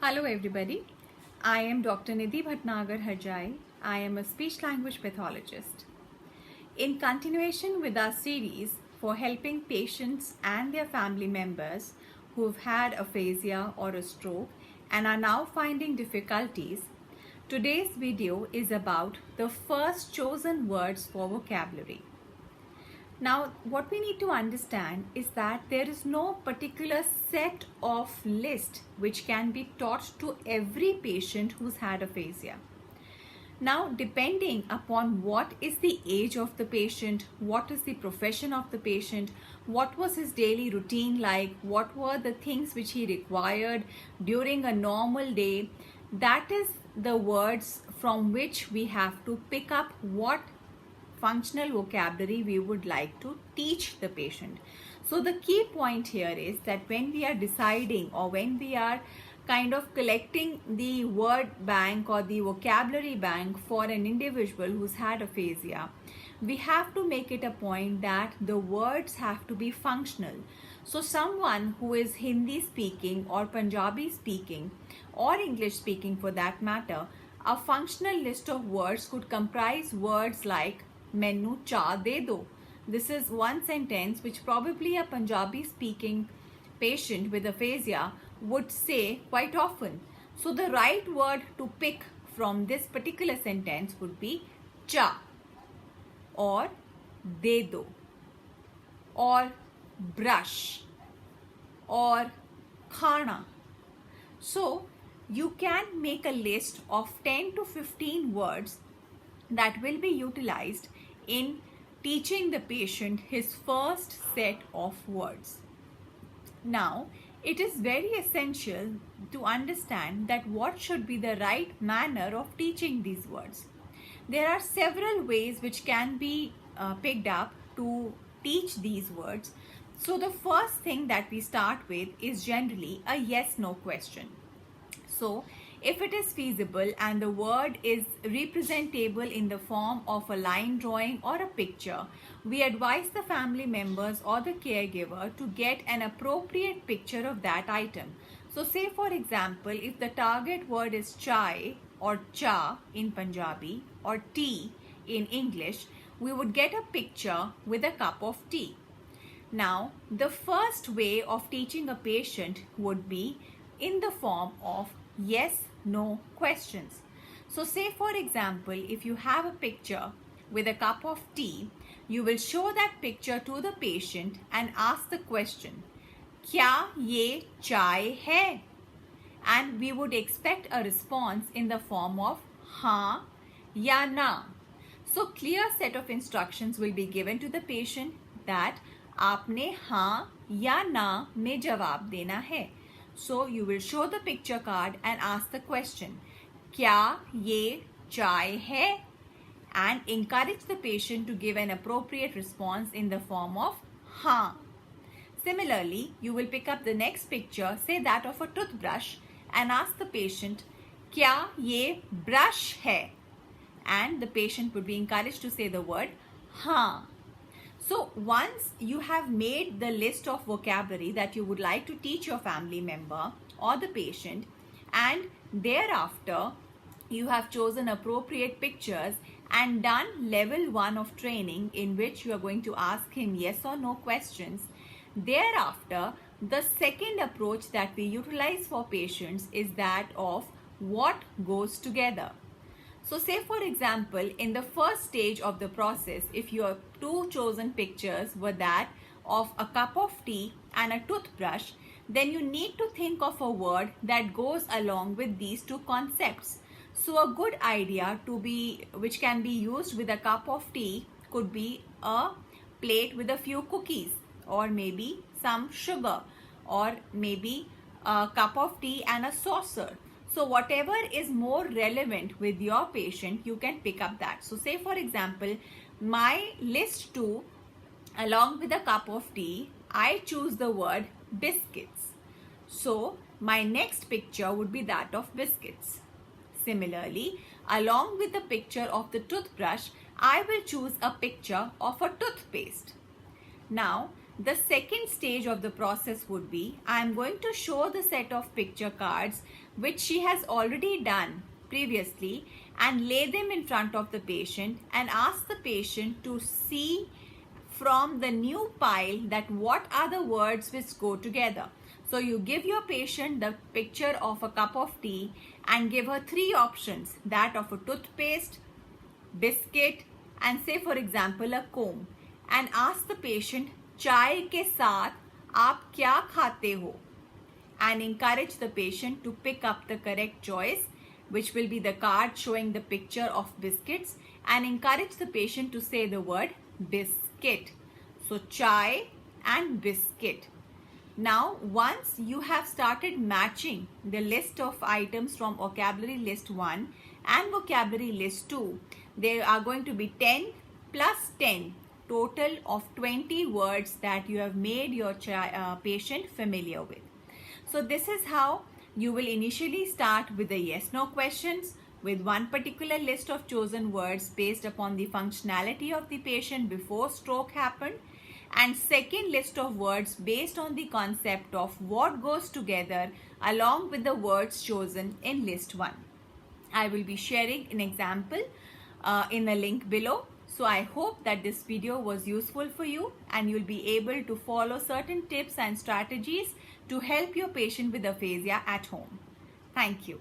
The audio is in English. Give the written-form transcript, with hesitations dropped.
Hello everybody, I am Dr. Nidhi Bhatnagar Harjai. I am a speech language pathologist. In continuation with our series for helping patients and their family members who've had aphasia or a stroke and are now finding difficulties, today's video is about the first chosen words for vocabulary. Now, what we need to understand is that there is no particular set of list which can be taught to every patient who's had aphasia. Now, depending upon what is the age of the patient, what is the profession of the patient, what was his daily routine like, what were the things which he required during a normal day, that is the words from which we have to pick up what functional vocabulary we would like to teach the patient. So the key point here is that when we are deciding or when we are kind of collecting the word bank or the vocabulary bank for an individual who's had aphasia, we have to make it a point that the words have to be functional. So someone who is Hindi speaking or Punjabi speaking or English speaking for that matter, a functional list of words could comprise words like "Mainu cha de do." This is one sentence which probably a Punjabi speaking patient with aphasia would say quite often. So the right word to pick from this particular sentence would be cha or de do or brush or khana. So you can make a list of 10 to 15 words that will be utilized in teaching the patient his first set of words. Now, it is very essential to understand that what should be the right manner of teaching these words. There are several ways which can be picked up to teach these words. So the first thing that we start with is generally a yes-no question. So, if it is feasible and the word is representable in the form of a line drawing or a picture, we advise the family members or the caregiver to get an appropriate picture of that item. So say for example, if the target word is chai or cha in Punjabi or tea in English, we would get a picture with a cup of tea. Now, the first way of teaching a patient would be in the form of yes-no questions. So say for example, if you have a picture with a cup of tea, you will show that picture to the patient and ask the question, "Kya ye chai hai?" And we would expect a response in the form of "haan" ya "na." So clear set of instructions will be given to the patient that आपने हाँ या ना में जवाब देना है. So you will show the picture card and ask the question, "Kya ye chai hai?" and encourage the patient to give an appropriate response in the form of haan. Similarly, you will pick up the next picture, say that of a toothbrush, and ask the patient, "Kya ye brush hai?" and the patient would be encouraged to say the word haan. So once you have made the list of vocabulary that you would like to teach your family member or the patient, and thereafter you have chosen appropriate pictures and done level 1 of training in which you are going to ask him yes or no questions, thereafter the second approach that we utilize for patients is that of what goes together. So say for example, in the first stage of the process, if your two chosen pictures were that of a cup of tea and a toothbrush, then you need to think of a word that goes along with these two concepts. So a good idea which can be used with a cup of tea could be a plate with a few cookies or maybe some sugar or maybe a cup of tea and a saucer. So whatever is more relevant with your patient, you can pick up that. So say for example, my list 2, along with a cup of tea, I choose the word biscuits. So my next picture would be that of biscuits. Similarly, along with the picture of the toothbrush, I will choose a picture of a toothpaste. Now, The second stage of the process would be, I am going to show the set of picture cards which she has already done previously and lay them in front of the patient and ask the patient to see from the new pile that what are the words which go together. So you give your patient the picture of a cup of tea and give her three options, that of a toothpaste, biscuit, and say for example a comb, and ask the patient, चाय के साथ आप क्या खाते हो? And encourage the patient to pick up the correct choice, which will be the card showing the picture of biscuits, and encourage the patient to say the word biscuit. So chai and biscuit. Now once you have started matching the list of items from vocabulary list 1 and vocabulary list 2, there are going to be 10 plus 10, total of 20 words that you have made your patient familiar with. So this is how you will initially start with the yes/no questions with one particular list of chosen words based upon the functionality of the patient before stroke happened, and second list of words based on the concept of what goes together along with the words chosen in list 1. I will be sharing an example in the link below. So I hope that this video was useful for you and you'll be able to follow certain tips and strategies to help your patient with aphasia at home. Thank you.